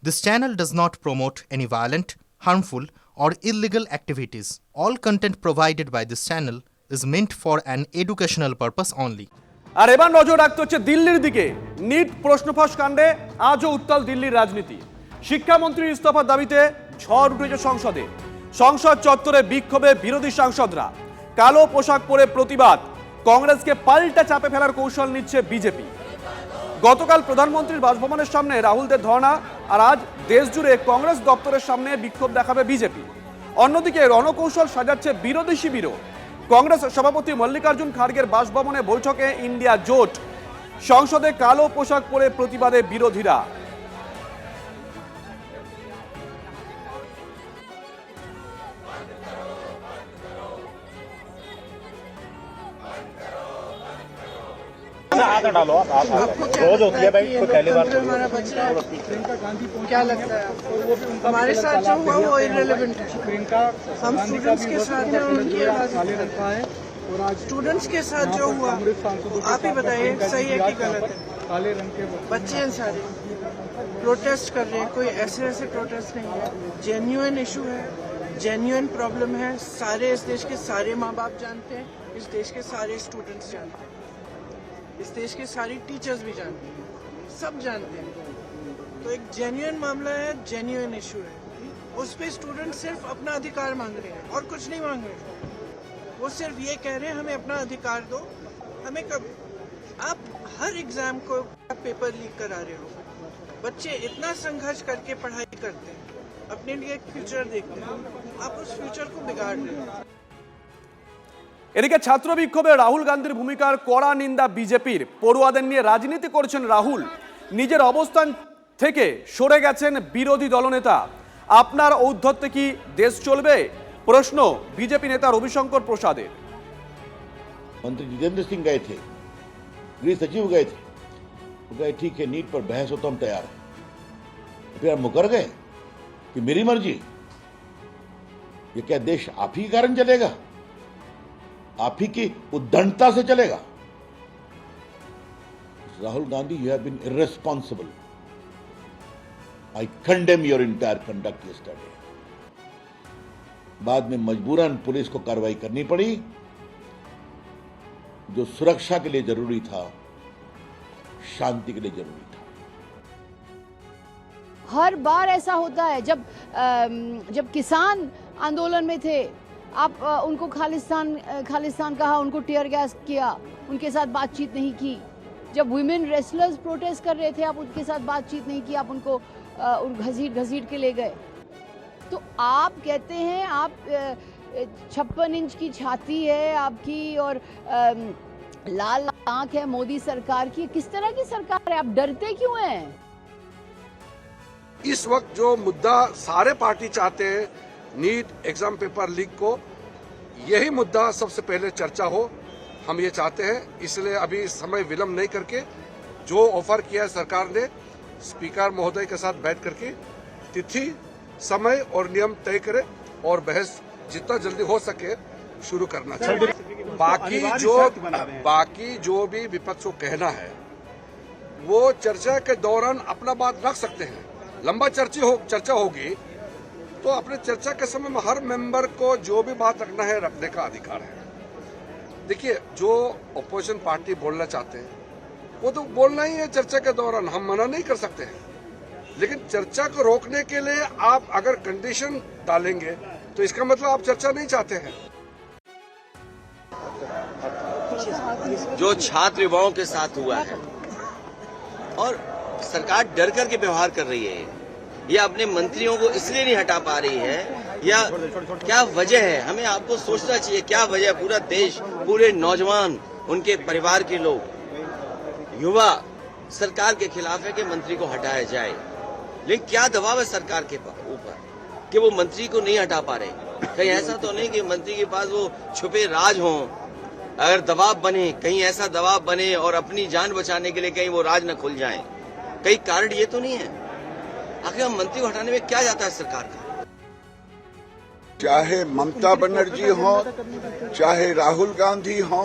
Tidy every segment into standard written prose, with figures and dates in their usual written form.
This channel does not promote any violent, harmful, or illegal activities. All content provided by this channel is meant for an educational purpose only. আর এবার নজর রাখতে হচ্ছে দিল্লির দিকে। NEET প্রশ্নফাঁস কাণ্ডে আজও উত্তাল দিল্লির রাজনীতি। শিক্ষামন্ত্রীর ইস্তফার দাবিতে ঝড় উঠেছে সংসদে। সংসদ চত্বরে বিক্ষোভে বিরোধী সাংসদরা। কালো পোশাক পরে প্রতিবাদ। কংগ্রেসকে পাল্টা চাপে ফেলার কৌশল নিচ্ছে বিজেপি। গতকাল প্রধানমন্ত্রীর বাসভবনের সামনে রাহুলদের ধর্ণা, আর আজ দেশজুড়ে কংগ্রেস দপ্তরের সামনে বিক্ষোভ দেখাবে বিজেপি। অন্যদিকে রণকৌশল সাজাচ্ছে বিরোধী শিবিরও। কংগ্রেস সভাপতি মল্লিকার্জুন খার্গের বাসভবনে বৈঠকে ইন্ডিয়া জোট। সংসদে কালো পোশাক পরে প্রতিবাদে বিরোধীরা। आधा डालो आप रोज होती है भाई, कोई पहली बार हमारा बच्चा क्या लगता है हमारे साथ जो हुआ वो इररिलेवेंट है। हम स्टूडेंट्स के साथ हैं, उनकी आवाज स्टूडेंट्स के साथ जो हुआ आप ही बताइए सही है कि गलत है। बच्चे हैं सारे प्रोटेस्ट कर रहे हैं, कोई ऐसे प्रोटेस्ट नहीं है, जेन्युइन इशू है, जेन्युइन प्रॉब्लम है। सारे इस देश के सारे माँ बाप जानते हैं, इस देश के सारे स्टूडेंट्स जानते हैं, इस देश के सारे टीचर्स भी जानते हैं, सब जानते हैं। तो एक जेन्युइन मामला है, जेन्युइन इशू है। उस पे स्टूडेंट सिर्फ अपना अधिकार मांग रहे हैं और कुछ नहीं मांग रहे हैं। वो सिर्फ ये कह रहे हैं हमें अपना अधिकार दो। हमें कब आप हर एग्जाम को पेपर लीक करा रहे हो। बच्चे इतना संघर्ष करके पढ़ाई करते हैं, अपने लिए एक फ्यूचर देखते हैं, आप उस फ्यूचर को बिगाड़ रहे हो। এদিকে ছাত্র বিক্ষোভে রাহুল গান্ধীর ভূমিকার কড়া নিন্দা বিজেপির। পড়ুয়াদের নিয়ে রাজনীতি করছেন রাহুল, নিজের অবস্থান থেকে সরে গেছেন বিরোধী দলনেতা। আপনার ঔদ্ধত্যে কি দেশ চলবে? প্রশ্ন বিজেপি নেতা রবিশঙ্কর প্রসাদের। मंत्री जितेंद्र सिंह गए थे, गृह सचिव गए थे, वो कहे ठीक है नीट पर बहस हो तो हम तैयार हैं। फिर हम मुकर गए कि मेरी मर्जी। ये क्या देश आप ही के कारण चलेगा? आप ही की उद्दंडता से चलेगा? Rahul Gandhi, you have been irresponsible. I condemn your entire conduct yesterday. बाद में मजबूरन पुलिस को कार्रवाई करनी पड़ी, जो सुरक्षा के लिए जरूरी था, शांति के लिए जरूरी था। हर बार ऐसा होता है। जब किसान आंदोलन में थे, आप उनको खालिस्तान कहा, उनको टीयर गैस किया, उनके साथ बातचीत नहीं की। जब वुमेन रेसलर्स प्रोटेस्ट कर रहे थे, आप उनके साथ बातचीत नहीं की, आप उनको घसीट के ले गए। तो आप कहते हैं आप 56 इंच की छाती है आपकी और लाल आंख है मोदी सरकार की। किस तरह की सरकार है? आप डरते क्यों हैं? इस वक्त जो मुद्दा सारे पार्टी चाहते हैं, नीट एग्जाम पेपर लीक को, यही मुद्दा सबसे पहले चर्चा हो, हम ये चाहते हैं। इसलिए अभी समय विलंब नहीं करके जो ऑफर किया है सरकार ने, स्पीकर महोदय के साथ बैठ करके तिथि, समय और नियम तय करे और बहस जितना जल्दी हो सके शुरू करना चाहिए। बाकी जो भी विपक्ष को कहना है वो चर्चा के दौरान अपना बात रख सकते हैं। लंबा चर्चा होगी तो अपने चर्चा के समय में हर मेंबर को जो भी बात रखना है रखने का अधिकार है। देखिए, जो अपोजिशन पार्टी बोलना चाहते हैं वो तो बोलना ही है चर्चा के दौरान, हम मना नहीं कर सकते हैं। लेकिन चर्चा को रोकने के लिए आप अगर कंडीशन डालेंगे तो इसका मतलब आप चर्चा नहीं चाहते हैं। जो छात्र युवाओं के साथ हुआ है और सरकार डर कर के व्यवहार कर रही है, या अपने मंत्रियों को इसलिए नहीं हटा पा रही है, या क्या वजह है? हमें आपको सोचना चाहिए क्या वजह। पूरा देश, पूरे नौजवान, उनके परिवार के लोग, युवा सरकार के खिलाफ है कि मंत्री को हटाया जाए। लेकिन क्या दबाव है सरकार के ऊपर कि वो मंत्री को नहीं हटा पा रहे? कहीं ऐसा तो नहीं कि मंत्री के पास वो छुपे राज हों? अगर दबाव बने, कहीं ऐसा दबाव बने और अपनी जान बचाने के लिए कहीं वो राज न खुल जाए, कई कारण ये तो नहीं है? आखिर हम मंत्री को हटाने में क्या जाता है सरकार का? चाहे ममता बनर्जी हो, चाहे राहुल गांधी हो,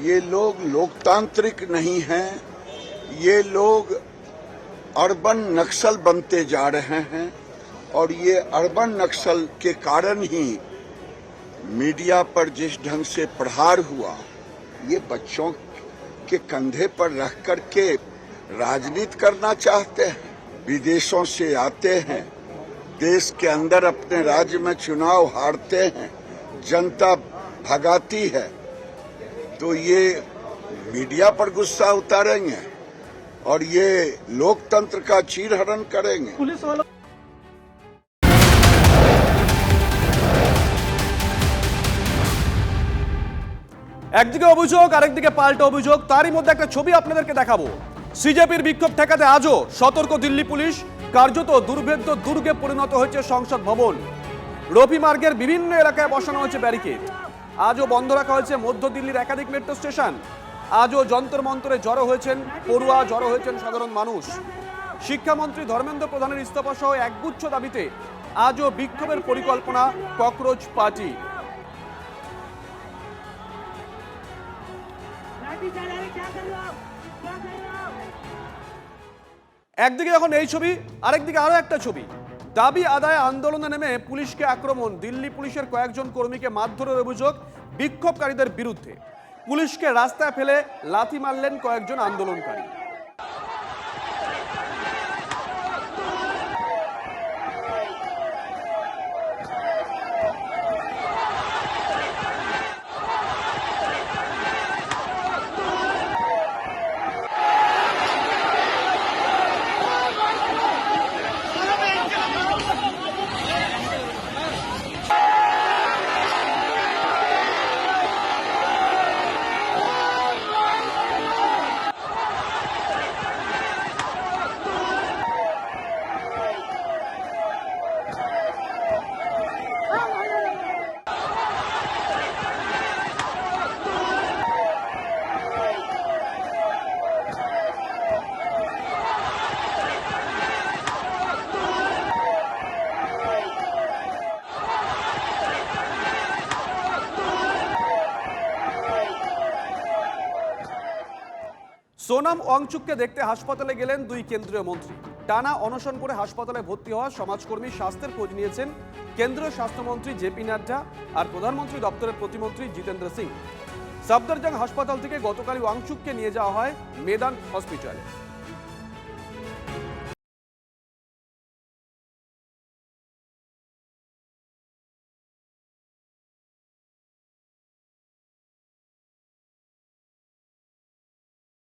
ये लोग लोकतांत्रिक नहीं हैं। ये लोग अर्बन नक्सल बनते जा रहे हैं और ये अर्बन नक्सल के कारण ही मीडिया पर जिस ढंग से प्रहार हुआ, ये बच्चों के कंधे पर रख करके राजनीति करना चाहते हैं। विदेशों से आते हैं, देश के अंदर अपने राज्य में चुनाव हारते हैं, जनता भगाती है, तो ये मीडिया पर गुस्सा उतारेंगे और ये लोकतंत्र का चीरहरण करेंगे। पुलिस वालों একদিকে অভিযোগ, আরেকদিকে পাল্টা অভিযোগ। তারই মধ্যে একটা ছবি আপনাদেরকে দেখাবো। সিজেপির বিক্ষোভ ঠেকাতে আজও সতর্ক দিল্লি পুলিশ। কার্যত দুর্ভেদ্য দুর্গে পরিণত হয়েছে সংসদ ভবন। রফি মার্গের বিভিন্ন এলাকায় বসানো হয়েছে ব্যারিকেড। আজও বন্ধ রাখা হয়েছে মধ্য দিল্লির একাধিক মেট্রো স্টেশন। আজও যন্তর মন্তরে জড়ো হয়েছেন পড়ুয়া, জড়ো হয়েছেন সাধারণ মানুষ। শিক্ষামন্ত্রী ধর্মেন্দ্র প্রধানের ইস্তফা সহ একগুচ্ছ দাবিতে আজও বিক্ষোভের পরিকল্পনা ককরোচ পার্টি। একদিকে এখন এই ছবি, আরেকদিকে আরো একটা ছবি। দাবি আদায় আন্দোলনে নেমে পুলিশকে আক্রমণ। দিল্লি পুলিশের কয়েকজন কর্মীকে মারধরের অভিযোগ বিক্ষোভকারীদের বিরুদ্ধে। পুলিশকে রাস্তায় ফেলে লাথি মারলেন কয়েকজন আন্দোলনকারী। সোনাম ওয়াংচুককে দেখতে হাসপাতালে গেলেন দুই কেন্দ্রীয় মন্ত্রী। টানা অনশন করে হাসপাতালে ভর্তি হওয়া সমাজকর্মী স্বাস্থ্যের খোঁজ নিয়েছেন কেন্দ্রীয় স্বাস্থ্যমন্ত্রী জেপি নাড্ডা আর প্রধানমন্ত্রী দপ্তরের প্রতিমন্ত্রী জিতেন্দ্র সিং। সাফদরজং হাসপাতাল থেকে গতকাল ওয়াংচুককে নিয়ে যাওয়া হয় মেদান হসপিটালে।